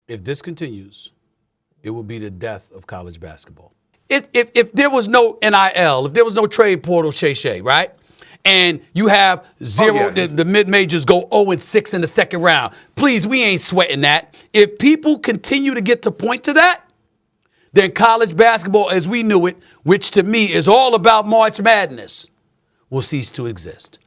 If this continues, it will be the death of college basketball. If there was no NIL, if there was no trade portal, Shay, right? And you have zero, the mid-majors go 0-6 in the second round. Please, we ain't sweating that. If people continue to get to point to that, then college basketball as we knew it, which to me is all about March Madness, will cease to exist.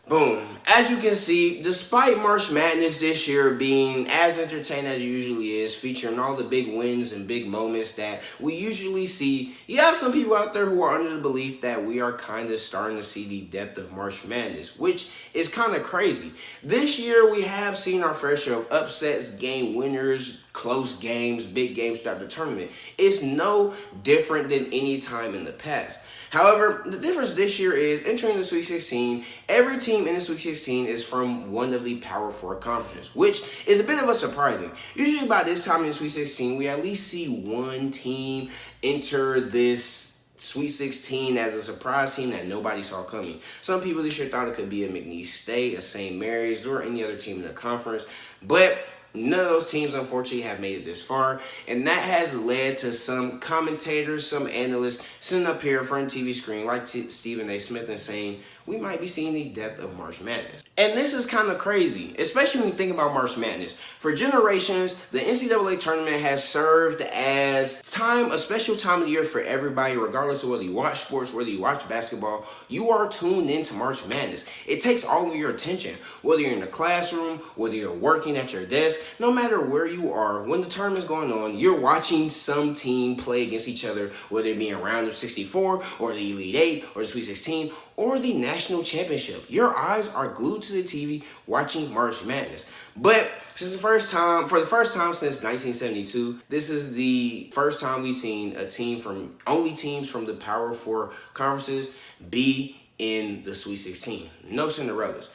Boom. As you can see, despite March Madness this year being as entertaining as it usually is, featuring all the big wins and big moments that we usually see, you have some people out there who are under the belief that we are kind of starting to see the depth of March Madness, which is kind of crazy. This year, we have seen our fair share of upsets, game winners, close games, big games throughout the tournament. It's no different than any time in the past. However, the difference this year is entering the Sweet 16, every team in the Sweet 16 is from one of the Power 4 conferences, which is a bit of a surprising. Usually by this time in the Sweet 16, we at least see one team enter this Sweet 16 as a surprise team that nobody saw coming. Some people this year thought it could be a McNeese State, a St. Mary's, or any other team in the conference, but none of those teams, unfortunately, have made it this far, and that has led to some commentators, some analysts sitting up here in front of the TV screen like Stephen A. Smith and saying, we might be seeing the death of March Madness. And this is kind of crazy, especially when you think about March Madness. For generations, the NCAA Tournament has served as a special time of the year for everybody, regardless of whether you watch sports, whether you watch basketball, you are tuned into March Madness. It takes all of your attention, whether you're in the classroom, whether you're working at your desk, no matter where you are, when the tournament is going on, you're watching some team play against each other, whether it be in round of 64, or the Elite 8, or the Sweet 16, or the National Championship. Your eyes are glued to the TV watching March Madness. But for the first time since 1972, this is the first time we've seen only teams from the Power 4 conferences be in the Sweet 16. No Cinderellas.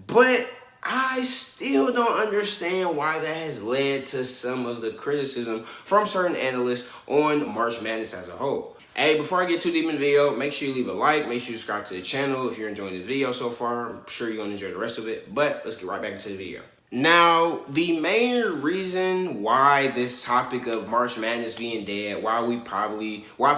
But I still don't understand why that has led to some of the criticism from certain analysts on March Madness as a whole. Hey, before I get too deep in the video, make sure you leave a like, make sure you subscribe to the channel if you're enjoying this video so far. I'm sure you're going to enjoy the rest of it, but let's get right back into the video. Now, the main reason why this topic of March Madness being dead, why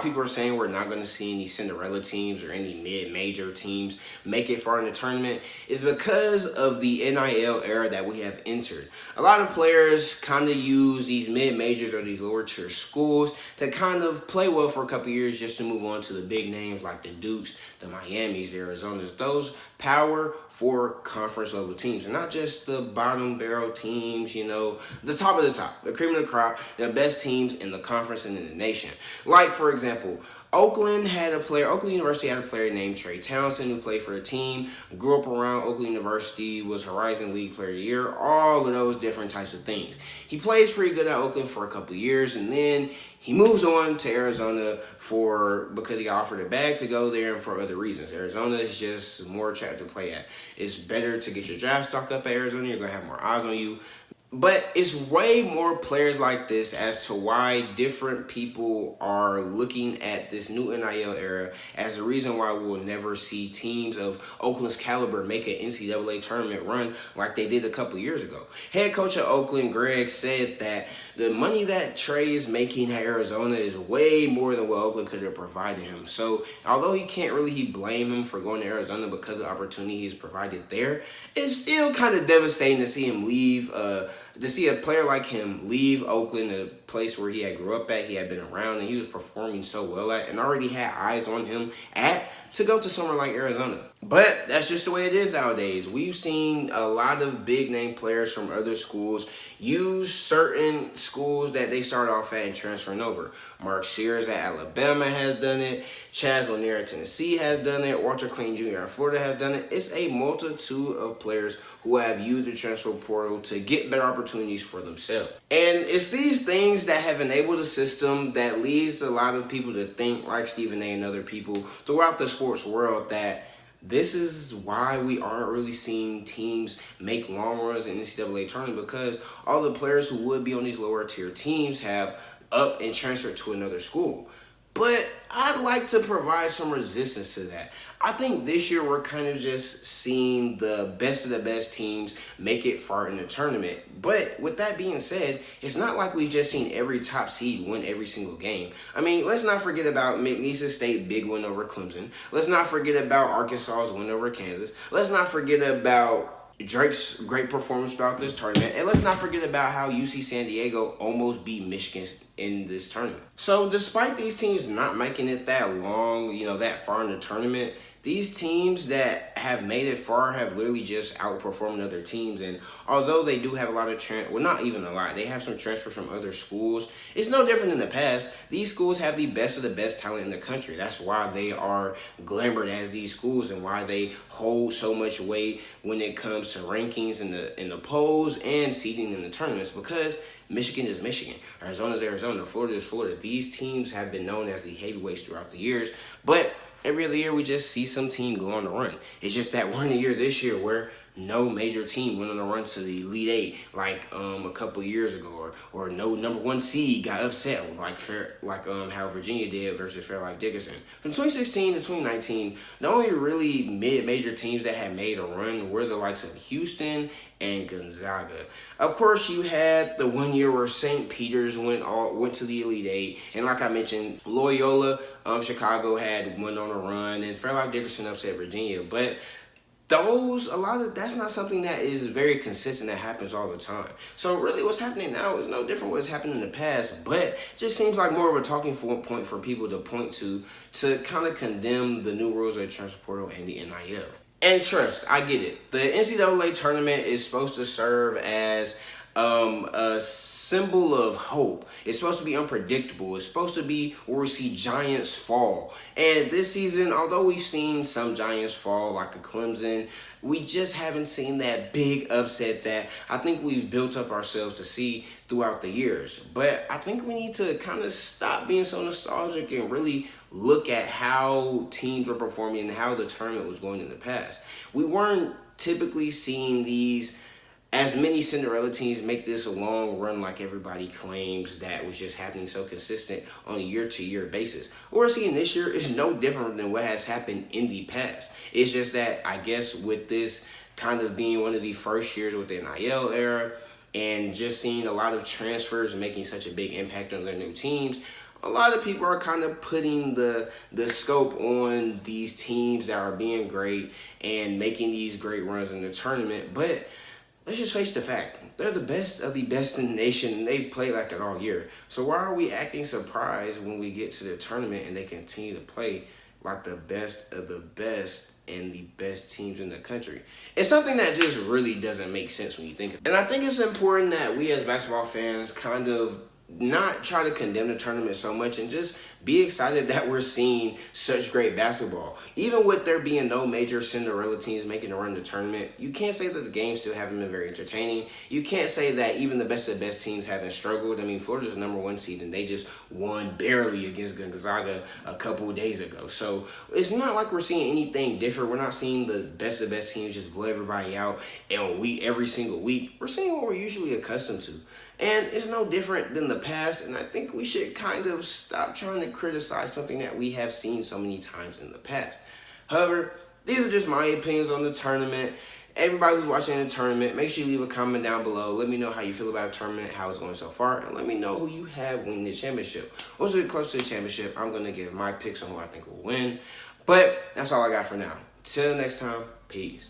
people are saying we're not going to see any Cinderella teams or any mid-major teams make it far in the tournament, is because of the NIL era that we have entered. A lot of players kind of use these mid-majors or these lower tier schools to kind of play well for a couple years just to move on to the big names like the Dukes, the Miamis, the Arizonas, those Power 4 conference level teams, and not just the bottom barrel teams, the top of the top, the cream of the crop, the best teams in the conference and in the nation. Like, for example, Oakland University had a player named Trey Townsend who played for the team, grew up around Oakland University, was Horizon League Player of the Year, all of those different types of things. He plays pretty good at Oakland for a couple years, and then he moves on to Arizona because he got offered a bag to go there and for other reasons. Arizona is just more attractive to play at. It's better to get your draft stock up at Arizona. You're going to have more eyes on you. But it's way more players like this as to why different people are looking at this new NIL era as a reason why we will never see teams of Oakland's caliber make an NCAA tournament run like they did a couple years ago. Head coach of Oakland, Greg, said that the money that Trey is making at Arizona is way more than what Oakland could have provided him. So although he blame him for going to Arizona because of the opportunity he's provided there, it's still kind of devastating to see him leave, to see a player like him leave Oakland, a place where he had grew up at, he had been around, and he was performing so well at, and already had eyes on him to go to somewhere like Arizona. But that's just the way it is nowadays. We've seen a lot of big name players from other schools use certain schools that they start off at and transferring over. Mark Sears at Alabama has done it. Chaz Lanier at Tennessee has done it. Walter Clayton Jr. at Florida has done it. It's a multitude of players who have used the transfer portal to get better opportunities for themselves. And it's these things that have enabled a system that leads a lot of people to think, like Stephen A. and other people throughout the sports world, that this is why we aren't really seeing teams make long runs in the NCAA tournament, because all the players who would be on these lower tier teams have up and transferred to another school. But I'd like to provide some resistance to that. I think this year we're kind of just seeing the best of the best teams make it far in the tournament. But with that being said, it's not like we've just seen every top seed win every single game. I mean, let's not forget about McNeese State big win over Clemson. Let's not forget about Arkansas's win over Kansas. Let's not forget about Drake's great performance throughout this tournament. And let's not forget about how UC San Diego almost beat Michigan in this tournament. So despite these teams not making it that long, that far in the tournament, these teams that have made it far have literally just outperformed other teams. And although they do have a lot of not even a lot, they have some transfers from other schools. It's no different than the past. These schools have the best of the best talent in the country. That's why they are glamored as these schools and why they hold so much weight when it comes to rankings in the polls and seeding in the tournaments, because Michigan is Michigan, Arizona is Arizona, Florida is Florida. These teams have been known as the heavyweights throughout the years, but every other year we just see some team go on a run. It's just that we're in a year this year where no major team went on a run to the Elite Eight like a couple years ago, or no number one seed got upset like how Virginia did versus Fairleigh Dickinson. From 2016 to 2019, the only really mid-major teams that had made a run were the likes of Houston and Gonzaga. Of course, you had the 1 year where St. Peter's went to the Elite Eight, and like I mentioned, Loyola, Chicago went on a run, and Fairleigh Dickinson upset Virginia, but that's not something that is very consistent that happens all the time. So really what's happening now is no different what's happened in the past, but just seems like more of a talking point for people to point to kind of condemn the new rules of the transfer portal and the NIL. And trust, I get it. The NCAA tournament is supposed to serve as a symbol of hope. It's supposed to be unpredictable. It's supposed to be where we see giants fall. And this season, although we've seen some giants fall like a Clemson, we just haven't seen that big upset that I think we've built up ourselves to see throughout the years. But I think we need to kind of stop being so nostalgic and really look at how teams were performing and how the tournament was going in the past. We weren't typically seeing as many Cinderella teams make this a long run like everybody claims that was just happening so consistent on a year-to-year basis. What we're seeing this year is no different than what has happened in the past. It's just that, I guess, with this kind of being one of the first years with the NIL era and just seeing a lot of transfers making such a big impact on their new teams, a lot of people are kind of putting the scope on these teams that are being great and making these great runs in the tournament. But let's just face the fact. They're the best of the best in the nation, and they've played like it all year. So why are we acting surprised when we get to the tournament and they continue to play like the best of the best and the best teams in the country? It's something that just really doesn't make sense when you think of it. And I think it's important that we as basketball fans kind of not try to condemn the tournament so much and just be excited that we're seeing such great basketball. Even with there being no major Cinderella teams making a run to the tournament, you can't say that the games still haven't been very entertaining. You can't say that even the best of the best teams haven't struggled. I mean, Florida's the number one seed and they just won barely against Gonzaga a couple of days ago. So it's not like we're seeing anything different. We're not seeing the best of the best teams just blow everybody out and every single week. We're seeing what we're usually accustomed to. And it's no different than the past, and I think we should kind of stop trying to criticize something that we have seen so many times in the past. However, these are just my opinions on the tournament. Everybody who's watching the tournament, make sure you leave a comment down below. Let me know how you feel about the tournament, how it's going so far, and let me know who you have winning the championship. Once we get close to the championship, I'm going to give my picks on who I think will win. But that's all I got for now. Till next time, peace.